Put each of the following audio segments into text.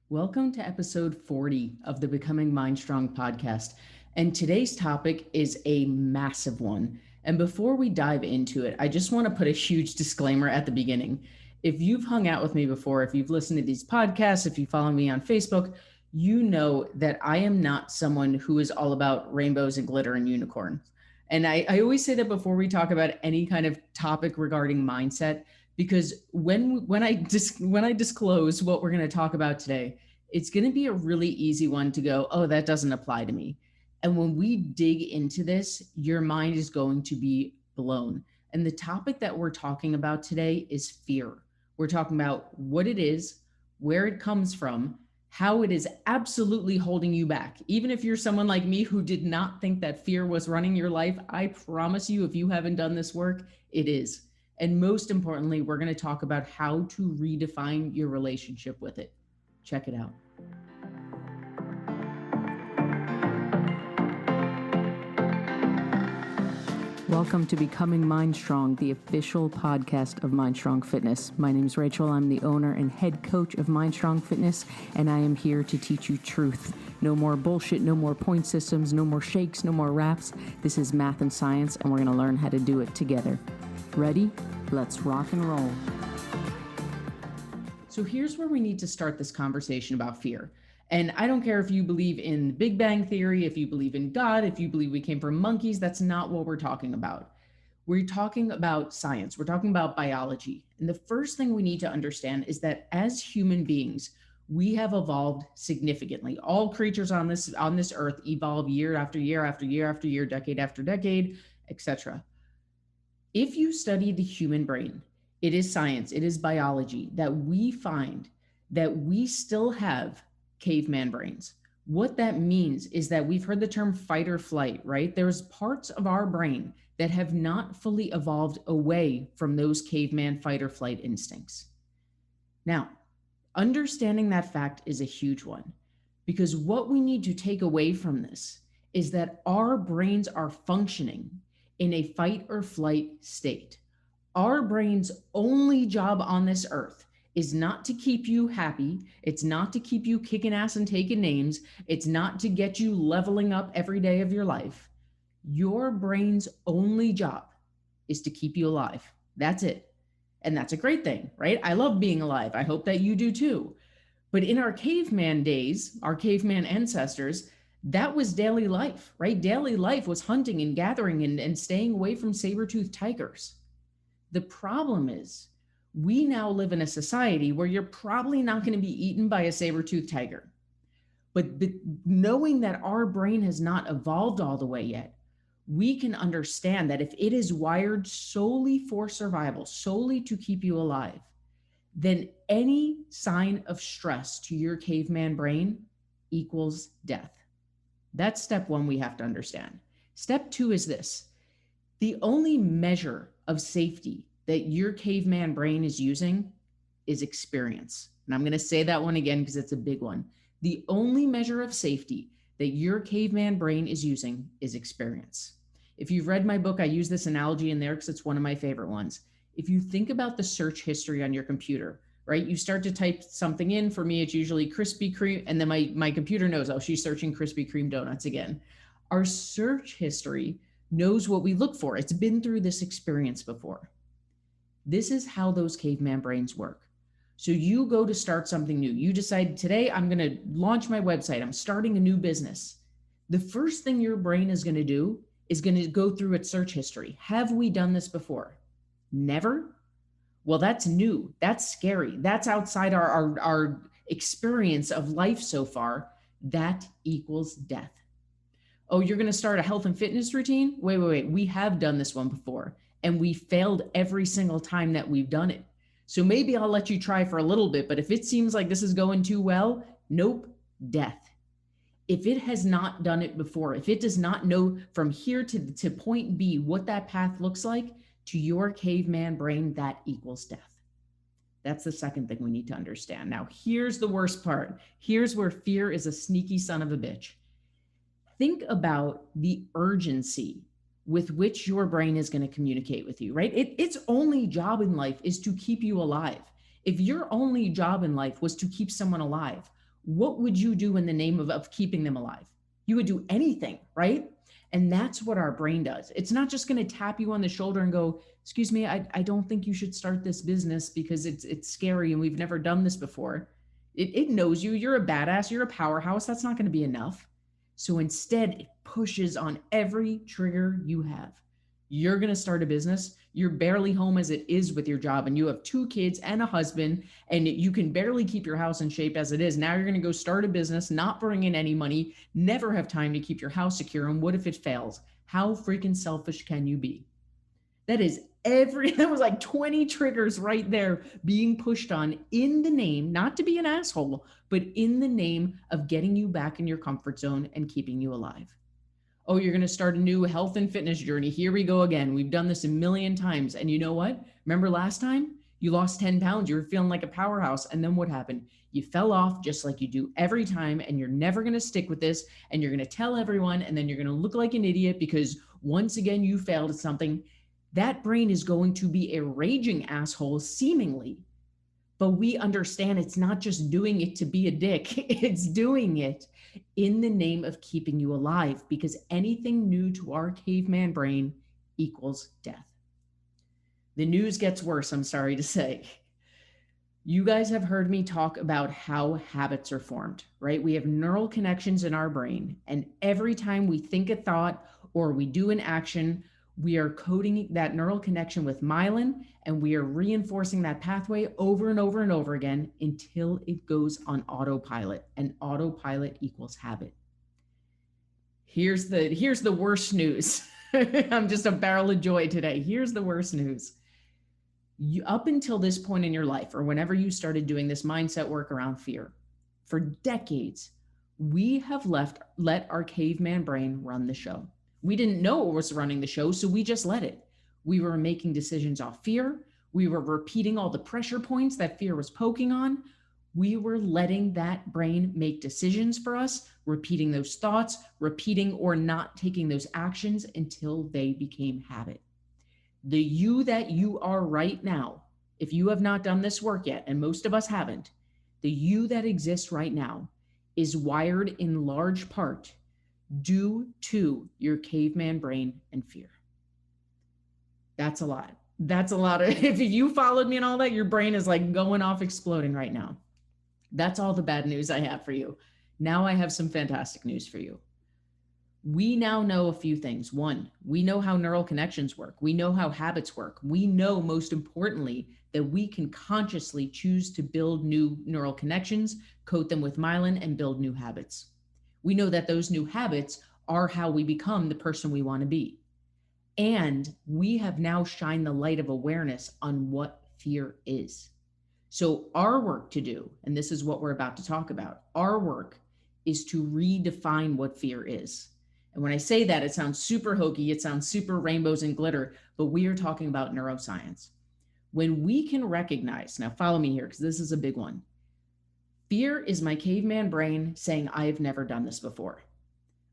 Welcome to episode 40 of the Becoming MindStrong podcast. And today's topic is a massive one. And before we dive into it, I just want to put a huge disclaimer at the beginning. If you've hung out with me before, if you've listened to these podcasts, if you follow me on Facebook, you know that I am not someone who is all about rainbows and glitter and unicorns. And I always say that before we talk about any kind of topic regarding mindset, because when I disclose what we're going to talk about today, it's going to be a really easy one to go, oh, that doesn't apply to me. And when we dig into this, your mind is going to be blown. And the topic that we're talking about today is fear. We're talking about what it is, where it comes from, how it is absolutely holding you back. Even if you're someone like me who did not think that fear was running your life, I promise you, if you haven't done this work, it is. And most importantly, we're going to talk about how to redefine your relationship with it. Check it out. Welcome to Becoming MindStrong, the official podcast of MindStrong Fitness. My name is Rachel. I'm the owner and head coach of MindStrong Fitness, and I am here to teach you truth. No more bullshit, no more point systems, no more shakes, no more raps. This is math and science, and we're going to learn how to do it together. Ready? Let's rock and roll. So here's where we need to start this conversation about fear. And I don't care if you believe in the Big Bang Theory, if you believe in God, if you believe we came from monkeys, that's not what we're talking about. We're talking about science. We're talking about biology. And the first thing we need to understand is that as human beings, we have evolved significantly. All creatures on this earth evolve year after year after year after year, decade after decade, etc. If you study the human brain, it is science, it is biology, that we find that we still have caveman brains. What that means is that we've heard the term fight or flight, right? There's parts of our brain that have not fully evolved away from those caveman fight or flight instincts. Now, understanding that fact is a huge one, because what we need to take away from this is that our brains are functioning in a fight or flight state. Our brain's only job on this earth is not to keep you happy. It's not to keep you kicking ass and taking names. It's not to get you leveling up every day of your life. Your brain's only job is to keep you alive. That's it. And that's a great thing, right? I love being alive. I hope that you do too. But in our caveman days, our caveman ancestors, that was daily life, right? Daily life was hunting and gathering and staying away from saber-toothed tigers. The problem is, we now live in a society where you're probably not going to be eaten by a saber-toothed tiger. But knowing that our brain has not evolved all the way yet, we can understand that if it is wired solely for survival, solely to keep you alive, then any sign of stress to your caveman brain equals death. That's step one we have to understand. Step two is this. The only measure of safety that your caveman brain is using is experience. And I'm going to say that one again because it's a big one. The only measure of safety that your caveman brain is using is experience. If you've read my book, I use this analogy in there because it's one of my favorite ones. If you think about the search history on your computer, right? You start to type something in. For me, it's usually Krispy Kreme. And then my computer knows, oh, she's searching Krispy Kreme donuts again. Our search history knows what we look for. It's been through this experience before. This is how those caveman brains work. So you go to start something new. You decide today I'm going to launch my website. I'm starting a new business. The first thing your brain is going to do is going to go through its search history. Have we done this before? Never? Well, that's new. That's scary. That's outside our experience of life so far. That equals death. Oh, you're going to start a health and fitness routine? Wait. We have done this one before. And we failed every single time that we've done it. So maybe I'll let you try for a little bit, but if it seems like this is going too well, nope, death. If it has not done it before, if it does not know from here to point B what that path looks like, to your caveman brain, that equals death. That's the second thing we need to understand. Now, here's the worst part. Here's where fear is a sneaky son of a bitch. Think about the urgency with which your brain is going to communicate with you, right? Its only job in life is to keep you alive. If your only job in life was to keep someone alive, what would you do in the name of keeping them alive? You would do anything, right? And that's what our brain does. It's not just going to tap you on the shoulder and go, excuse me, I don't think you should start this business because it's scary and we've never done this before. It knows you. You're a badass. You're a powerhouse. That's not going to be enough. So instead, it pushes on every trigger you have. You're going to start a business. You're barely home as it is with your job, and you have 2 kids and a husband, and you can barely keep your house in shape as it is. Now you're going to go start a business, not bring in any money, never have time to keep your house secure. And what if it fails? How freaking selfish can you be? That was like 20 triggers right there being pushed on in the name, not to be an asshole, but in the name of getting you back in your comfort zone and keeping you alive. Oh, you're going to start a new health and fitness journey. Here we go again. We've done this a million times. And you know what? Remember last time? You lost 10 pounds. You were feeling like a powerhouse. And then what happened? You fell off just like you do every time. And you're never going to stick with this. And you're going to tell everyone. And then you're going to look like an idiot because once again, you failed at something. That brain is going to be a raging asshole, seemingly. But we understand it's not just doing it to be a dick. It's doing it in the name of keeping you alive, because anything new to our caveman brain equals death. The news gets worse, I'm sorry to say. You guys have heard me talk about how habits are formed, right? We have neural connections in our brain, and every time we think a thought or we do an action, we are coding that neural connection with myelin, and we are reinforcing that pathway over and over and over again until it goes on autopilot, and autopilot equals habit. Here's the worst news. I'm just a barrel of joy today. Here's the worst news. Up until this point in your life, or whenever you started doing this mindset work around fear, for decades, we have let our caveman brain run the show. We didn't know it was running the show, so we just let it. We were making decisions off fear. We were repeating all the pressure points that fear was poking on. We were letting that brain make decisions for us, repeating those thoughts, repeating or not taking those actions until they became habit. The you that you are right now, if you have not done this work yet, and most of us haven't, the you that exists right now is wired in large part due to your caveman brain and fear. That's a lot. That's a lot. If you followed me and all that, your brain is like going off exploding right now. That's all the bad news I have for you. Now I have some fantastic news for you. We now know a few things. 1, we know how neural connections work. We know how habits work. We know, most importantly, that we can consciously choose to build new neural connections, coat them with myelin, and build new habits. We know that those new habits are how we become the person we want to be. And we have now shined the light of awareness on what fear is. So our work to do, and this is what we're about to talk about, our work is to redefine what fear is. And when I say that, it sounds super hokey, it sounds super rainbows and glitter, but we are talking about neuroscience. When we can recognize, now follow me here because this is a big one. Fear is my caveman brain saying, I've never done this before.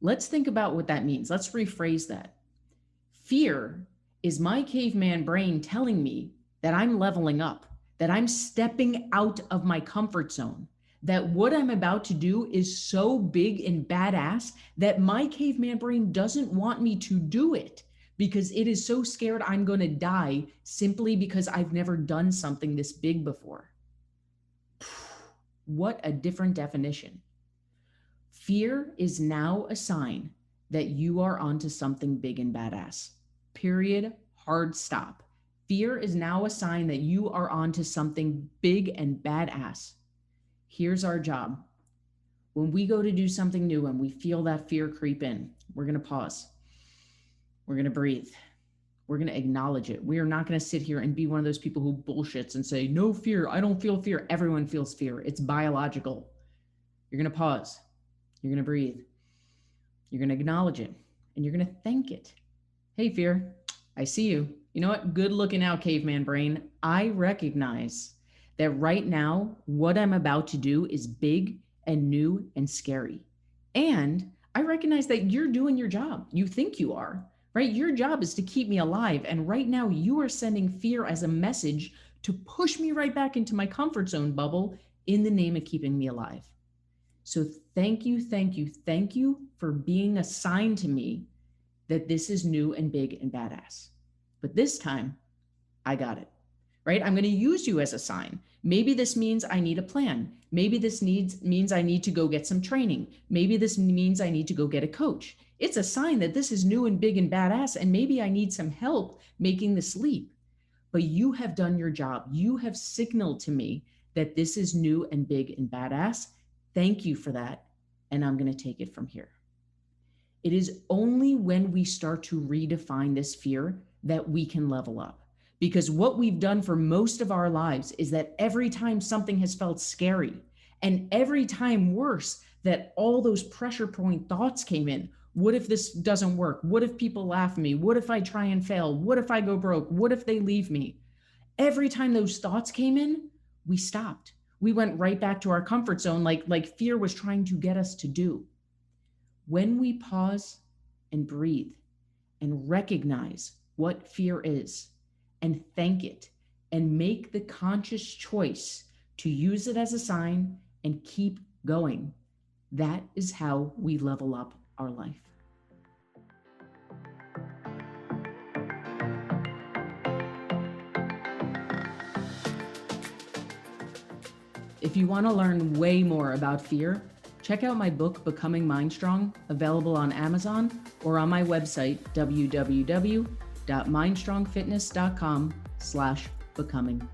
Let's think about what that means. Let's rephrase that. Fear is my caveman brain telling me that I'm leveling up, that I'm stepping out of my comfort zone, that what I'm about to do is so big and badass that my caveman brain doesn't want me to do it because it is so scared I'm going to die simply because I've never done something this big before. What a different definition. Fear is now a sign that you are onto something big and badass. Period. Hard stop. Fear is now a sign that you are onto something big and badass. Here's our job. When we go to do something new and we feel that fear creep in, we're going to pause. We're going to breathe. We're going to acknowledge it. We are not going to sit here and be one of those people who bullshits and say, no fear, I don't feel fear. Everyone feels fear. It's biological. You're going to pause. You're going to breathe. You're going to acknowledge it. And you're going to thank it. Hey, fear, I see you. You know what? Good looking out, caveman brain. I recognize that right now, what I'm about to do is big and new and scary. And I recognize that you're doing your job. You think you are, right? Your job is to keep me alive. And right now you are sending fear as a message to push me right back into my comfort zone bubble in the name of keeping me alive. So thank you, thank you, thank you for being a sign to me that this is new and big and badass. But this time, I got it, right? I'm going to use you as a sign. Maybe this means I need a plan. Maybe this means I need to go get some training. Maybe this means I need to go get a coach. It's a sign that this is new and big and badass, and maybe I need some help making this leap. But you have done your job. You have signaled to me that this is new and big and badass. Thank you for that. And I'm going to take it from here. It is only when we start to redefine this fear that we can level up. Because what we've done for most of our lives is that every time something has felt scary, and every time worse, that all those pressure point thoughts came in. What if this doesn't work? What if people laugh at me? What if I try and fail? What if I go broke? What if they leave me? Every time those thoughts came in, we stopped. We went right back to our comfort zone, like fear was trying to get us to do. When we pause and breathe and recognize what fear is and thank it and make the conscious choice to use it as a sign and keep going, that is how we level up our life. If you want to learn way more about fear, check out my book, Becoming MindStrong, available on Amazon or on my website, www.mindstrongfitness.com/becoming.